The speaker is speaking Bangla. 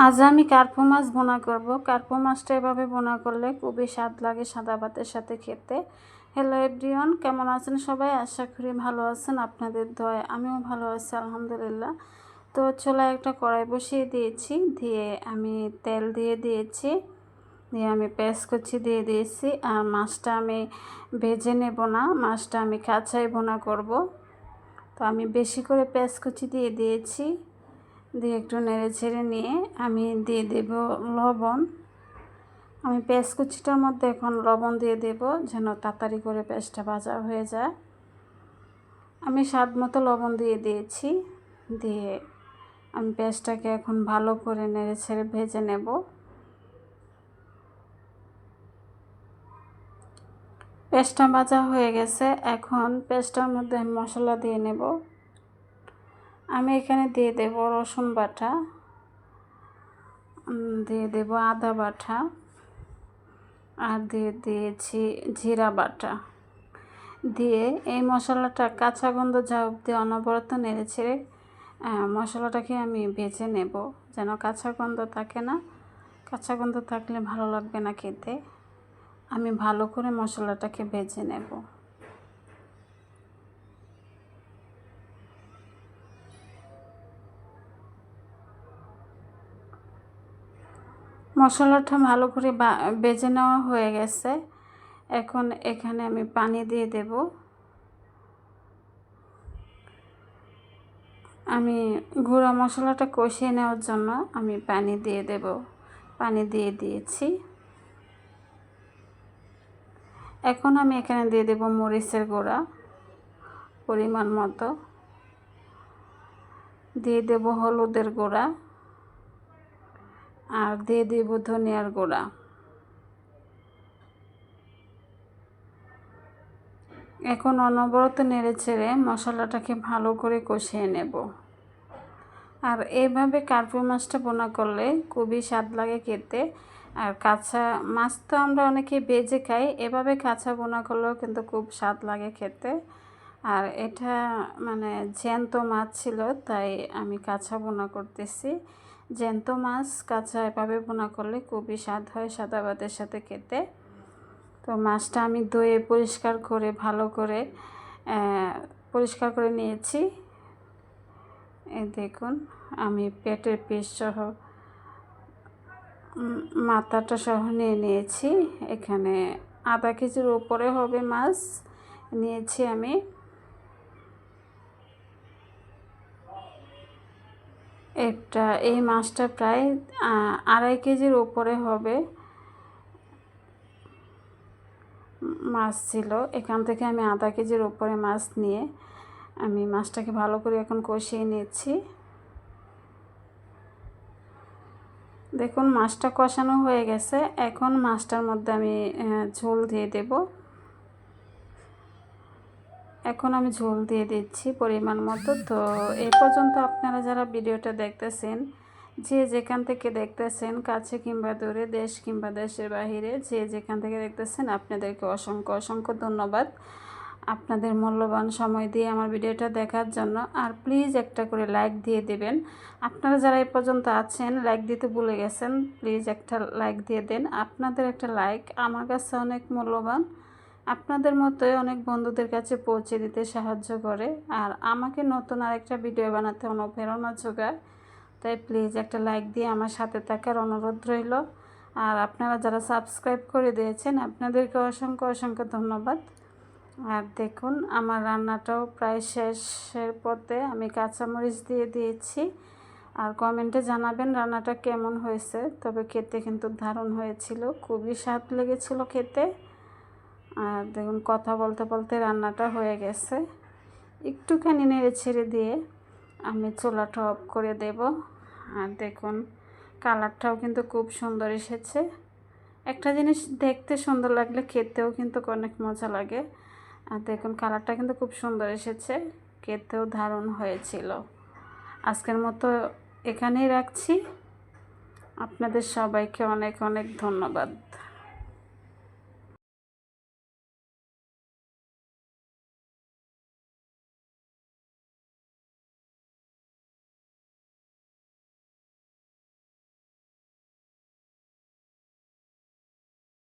আজ আমি কার্পো মাছ বোনা করব। কার্পো মাছটা এভাবে বোনা করলে খুবই স্বাদ লাগে সাদা ভাতের সাথে খেতে। হ্যালো এভরিওয়ান, কেমন আছেন সবাই? আশা করি ভালো আছেন। আপনাদের দয়ায় আমিও ভালো আছি আলহামদুলিল্লাহ। তো চুলায় একটা কড়াই বসিয়ে দিয়েছি, দিয়ে আমি তেল দিয়ে দিয়েছি, দিয়ে আমি পেঁয়াজ কুচি দিয়ে দিয়েছি। আর মাছটা আমি ভেজে নেব না, মাছটা আমি কাঁচাই বোনা করব। তো আমি বেশি করে পেঁয়াজ কুচি দিয়ে দিয়েছি, দিয়ে একটু নেড়ে ছেড়ে নিয়ে আমি দিয়ে দেব লবণ। আমি পেঁয়াজ কুচিটার মধ্যে এখন লবণ দিয়ে দেব যেন তাড়াতাড়ি করে পেঁয়াজটা ভাজা হয়ে যায়। আমি স্বাদ মতো লবণ দিয়ে দিয়েছি, দিয়ে আমি পেঁয়াজটাকে এখন ভালো করে নেড়ে ছেড়ে ভেজে নেব। পেঁয়াজটা ভাজা হয়ে গেছে, এখন পেঁয়াজটার মধ্যে আমি মশলা দিয়ে নেব। আমি এখানে দিয়ে দেব রসুন বাটা, দিয়ে দেব আদা বাটা, আর দিয়ে দিয়েছি জিরা বাটা। দিয়ে এই মশলাটা কাঁচা গন্ধ যাওয়া অবধি অনবরত নেড়ে ছেড়ে মশলাটাকে আমি ভেজে নেব, যেন কাঁচা গন্ধ থাকে না। কাঁচা গন্ধ থাকলে ভালো লাগবে না খেতে। আমি ভালো করে মশলাটাকে ভেজে নেব। মশলাটা ভালো করে ভেজে নেওয়া হয়ে গেছে। এখন এখানে আমি পানি দিয়ে দেব। আমি গুঁড়া মশলাটা কষিয়ে নেওয়ার জন্য আমি পানি দিয়ে দেব। পানি দিয়ে দিয়েছি। এখন আমি এখানে দিয়ে দেব মরিচের গুঁড়া পরিমাণ মতো, দিয়ে দেব হলুদের গুঁড়া, আর দিয়ে দেব ধনিয়ার গুঁড়া। এখন অনবরত নেড়ে ছেড়ে মশলাটাকে ভালো করে কষিয়ে নেব। আর এইভাবে কার্পো মাছটা বোনা করলে খুবই স্বাদ লাগে খেতে। আর কাঁচা মাছ তো আমরা অনেকে ভেজে খাই, এভাবে কাঁচা বোনা করলেও কিন্তু খুব স্বাদ লাগে খেতে। আর এটা মানে জ্যান্ত মাছ ছিল, তাই আমি কাঁচা বোনা করতেছি। জ্যান্ত মাছ কাঁচা এভাবে বোনা করলে খুবই স্বাদ হয় সাদা ভাতের সাথে খেতে। তো মাছটা আমি ধুয়ে পরিষ্কার করে ভালো করে পরিষ্কার করে নিয়েছি। এই দেখুন, আমি পেটের পিস সহ মাথাটা সহ নিয়ে নিয়েছি। এখানে আধা কেজির উপরে হবে মাছ নিয়েছি আমি। এই মাছটা প্রায় 2.5 কেজির উপরে হবে মাছ ছিল। এখান থেকে আমি আধা কেজির উপরে মাছ নিয়ে আমি মাছটাকে ভালো করে এখন কষিয়ে নিচ্ছি। দেখুন মাছটা কষানো হয়ে গেছে। এখন মাছটার মধ্যে আমি ঝোল দিয়ে দেব। এখন আমি ঝোল দিয়ে দিচ্ছি পরিমাণ মতো। তো এই পর্যন্ত আপনারা যারা ভিডিওটা দেখতেছেন, যে যেখান থেকে দেখতেছেন, কাছে কিংবা দূরে, দেশ কিংবা দেশের বাহিরে, যে যেখান থেকে দেখতেছেন, আপনাদেরকে অসংখ্য অসংখ্য ধন্যবাদ আপনাদের মূল্যবান সময় দিয়ে আমার ভিডিওটা দেখার জন্য। আর প্লিজ একটা করে লাইক দিয়ে দেবেন। আপনারা যারা এই পর্যন্ত আছেন, লাইক দিতে ভুলে গেছেন, প্লিজ একটা লাইক দিয়ে দেন। আপনাদের একটা লাইক আমার কাছে অনেক মূল্যবান। আপনাদের মতোই অনেক বন্ধুদের কাছে পৌঁছে দিতে সাহায্য করে, আর আমাকে নতুন আরেকটা ভিডিও বানাতে অনুপ্রেরণা যোগায়। তাই প্লিজ একটা লাইক দিয়ে আমার সাথে থাকার অনুরোধ রইল। আর আপনারা যারা সাবস্ক্রাইব করে দিয়েছেন, আপনাদেরকে অসংখ্য অসংখ্য ধন্যবাদ। আর দেখুন আমার রান্নাটাও প্রায় শেষের পথে। আমি কাঁচামরিচ দিয়ে দিয়েছি। আর কমেন্টে জানাবেন রান্নাটা কেমন হয়েছে। তবে খেতে কিন্তু দারুণ হয়েছিল, খুবই স্বাদ লেগেছিল খেতে। আর দেখুন কথা বলতে বলতে রান্নাটা হয়ে গেছে। একটুখানি নেড়ে ছেড়ে দিয়ে আমি চুলাটা অফ করে দেব। আর দেখুন কালারটাও কিন্তু খুব সুন্দর এসেছে। একটা জিনিস দেখতে সুন্দর লাগলে খেতেও কিন্তু অনেক মজা লাগে। আর দেখুন কালারটা কিন্তু খুব সুন্দর এসেছে, খেতেও দারুণ হয়েছিল। আজকের মতো এখানেই রাখছি। আপনাদের সবাইকে অনেক অনেক ধন্যবাদ।